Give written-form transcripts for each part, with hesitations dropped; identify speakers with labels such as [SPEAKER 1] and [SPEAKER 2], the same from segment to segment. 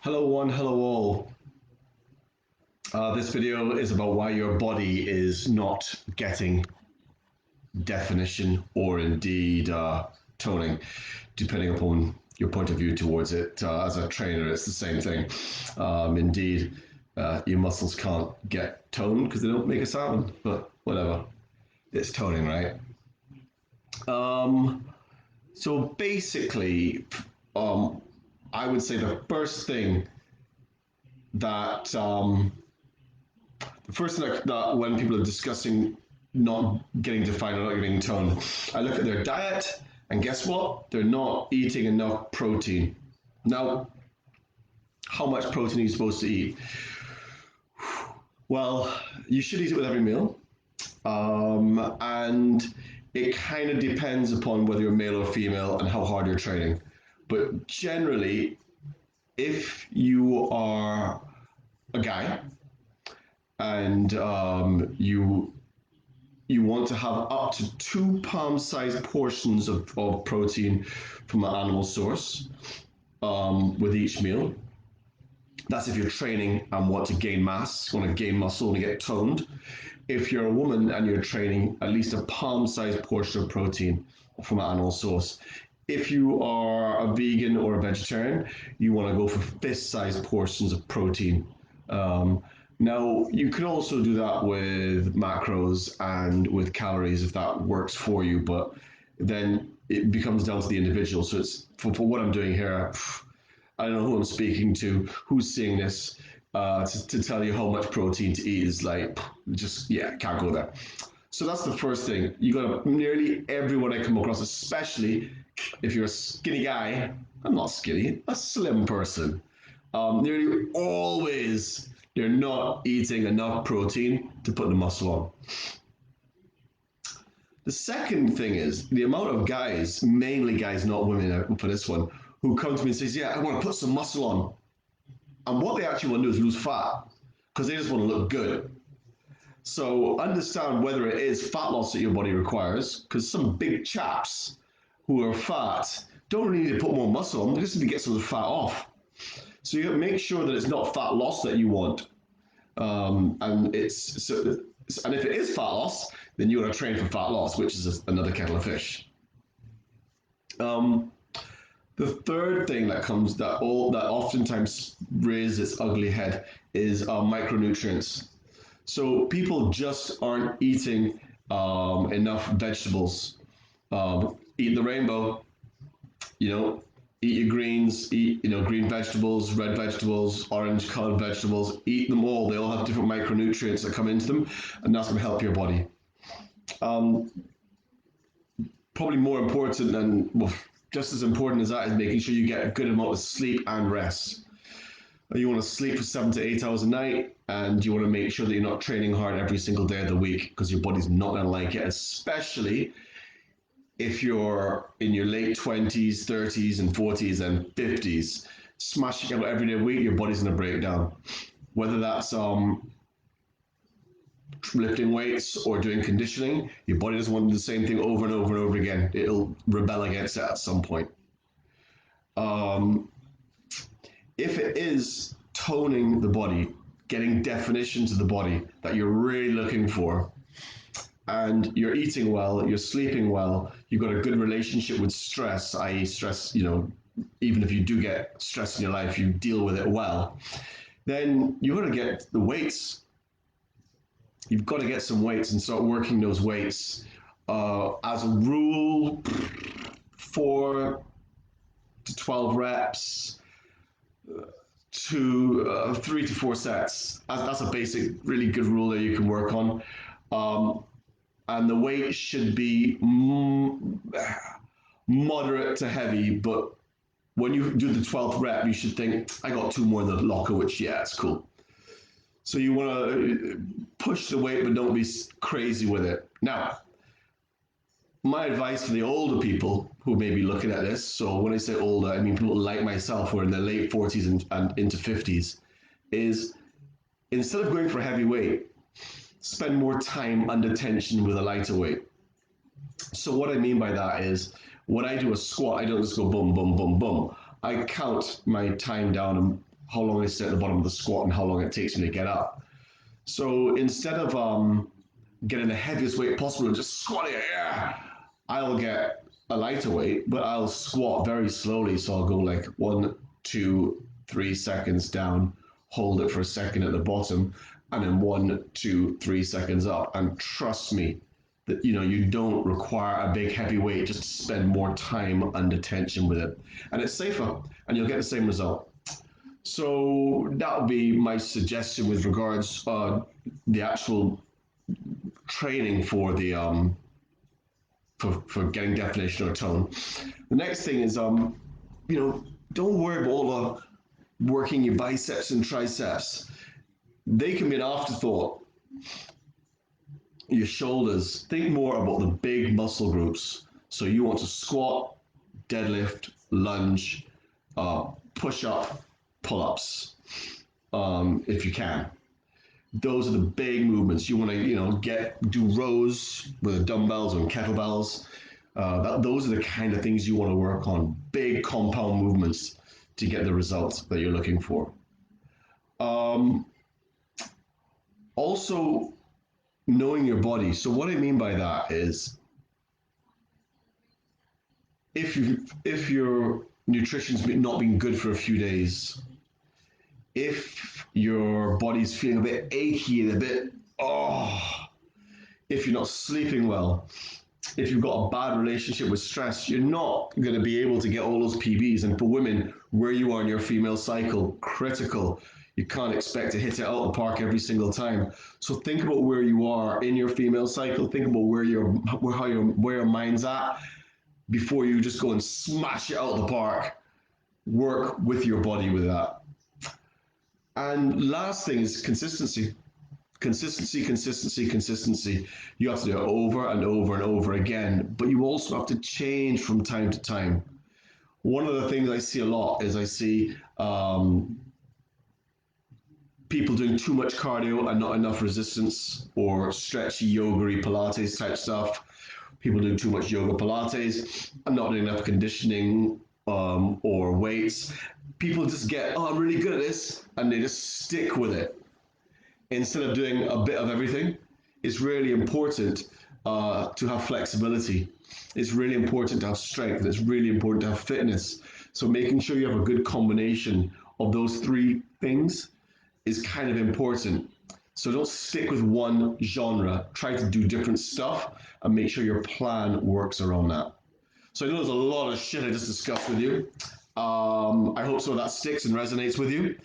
[SPEAKER 1] Hello one, hello all. This video is about why your body is not getting definition or indeed toning, depending upon your point of view towards it. As a trainer, it's the same thing. Indeed, your muscles can't get toned because they don't make a sound, but whatever. It's toning, right? Um, so basically, um, I would say the first thing that when people are discussing not getting defined or not getting toned, I look at their diet, and guess what? They're not eating enough protein. Now, how much protein are you supposed to eat? Well, you should eat it with every meal, and it kind of depends upon whether you're male or female and how hard you're training. But generally, if you are a guy and you want to have up to 2 palm-sized portions of protein from an animal source with each meal. That's if you're training and want to gain mass, want to gain muscle and get toned. If you're a woman and you're training, at least a palm-sized portion of protein from an animal source. If you are a vegan or a vegetarian, you want to go for fist-sized portions of protein. Now, you could also do that with macros and with calories if that works for you, but then it becomes down to the individual. So it's for what I'm doing here, I don't know who I'm speaking to, who's seeing this, to tell you how much protein to eat is like, just, yeah, can't go there. So that's the first thing. You got to, nearly everyone I come across, especially if you're a skinny guy, I'm not skinny, a slim person, nearly always you're not eating enough protein to put the muscle on. The second thing is the amount of guys, mainly guys, not women for this one, who come to me and says, yeah, I want to put some muscle on. And what they actually want to do is lose fat because they just want to look good. So understand whether it is fat loss that your body requires, because some big chaps who are fat don't really need to put more muscle on, they just need to get some of the fat off. So you got to make sure that it's not fat loss that you want. And and if it is fat loss, then you got to train for fat loss, which is another kettle of fish. Um, the third thing that oftentimes raises its ugly head is micronutrients. So people just aren't eating enough vegetables. Eat the rainbow, you know, eat your greens, eat, green vegetables, red vegetables, orange colored vegetables, eat them all. They all have different micronutrients that come into them, and that's going to help your body. Um, Probably more important than, well, just as important as that is making sure you get a good amount of sleep and rest. You want to sleep for 7 to 8 hours a night, and you want to make sure that you're not training hard every single day of the week because your body's not going to like it, especially if you're in your late 20s, 30s, and 40s and 50s. Smashing out every day week, your body's going to break down. Whether that's lifting weights or doing conditioning, your body doesn't want to do the same thing over and over and over again. It'll rebel against it at some point. Um, if it is toning the body, getting definition to the body that you're really looking for, and you're eating well, you're sleeping well, you've got a good relationship with stress, i.e., stress, even if you do get stress in your life, you deal with it well, then you've got to get the weights. You've got to get some weights and start working those weights. As a rule, 4 to 12 reps, to 3 to 4 sets. That's a basic, really good rule that you can work on. And the weight should be moderate to heavy, but when you do the 12th rep, you should think, I got 2 more in the locker, which, yeah, it's cool. So you want to push the weight, but don't be crazy with it. Now, my advice for the older people who may be looking at this, so when I say older, I mean people like myself who are in their late 40s and into 50s, is instead of going for a heavy weight, spend more time under tension with a lighter weight. So what I mean by that is when I do a squat, I don't just go boom, boom, boom, boom. I count my time down how long I stay at the bottom of the squat and how long it takes me to get up. So instead of getting the heaviest weight possible and just squatting it, yeah, I'll get a lighter weight, but I'll squat very slowly. So I'll go like 1, 2, 3 seconds down, hold it for a second at the bottom, and then 1, 2, 3 seconds up. And trust me, that you don't require a big heavy weight just to spend more time under tension with it, and it's safer, and you'll get the same result. So that would be my suggestion with regards the actual training for the for getting definition or tone. The next thing is don't worry about all the working your biceps and triceps. They can be an afterthought. Your shoulders, think more about the big muscle groups. So you want to squat, deadlift, lunge, push up, pull ups, if you can. Those are the big movements. You want to, do rows with dumbbells and kettlebells. Those are the kind of things you want to work on. Big compound movements to get the results that you're looking for. Also, knowing your body. So what I mean by that is, if your nutrition's not been good for a few days, if your body's feeling a bit achy and a bit if you're not sleeping well, if you've got a bad relationship with stress, you're not going to be able to get all those PBs. And for women, where you are in your female cycle, critical. You can't expect to hit it out of the park every single time. So think about where you are in your female cycle. Think about where your mind's at before you just go and smash it out of the park. Work with your body with that. And last thing is consistency. Consistency, consistency, consistency. You have to do it over and over and over again, but you also have to change from time to time. One of the things I see a lot is I see people doing too much cardio and not enough resistance, or stretchy yoga Pilates type stuff. People doing too much yoga Pilates and not doing enough conditioning or weights. People just get, I'm really good at this, and they just stick with it instead of doing a bit of everything. It's really important to have flexibility. It's really important to have strength. It's really important to have fitness. So making sure you have a good combination of those three things is kind of important. So don't stick with one genre. Try to do different stuff and make sure your plan works around that. So I know there's a lot of shit I just discussed with you. I hope so that sticks and resonates with you.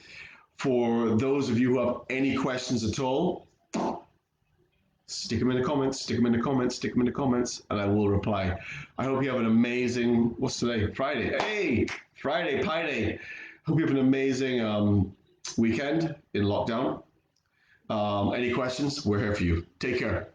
[SPEAKER 1] For those of you who have any questions at all, stick them in the comments, stick them in the comments, stick them in the comments, and I will reply. I hope you have an amazing, what's today? Friday. Hey, Friday, Pi Day. Hope you have an amazing weekend in lockdown. Any questions? We're here for you. Take care.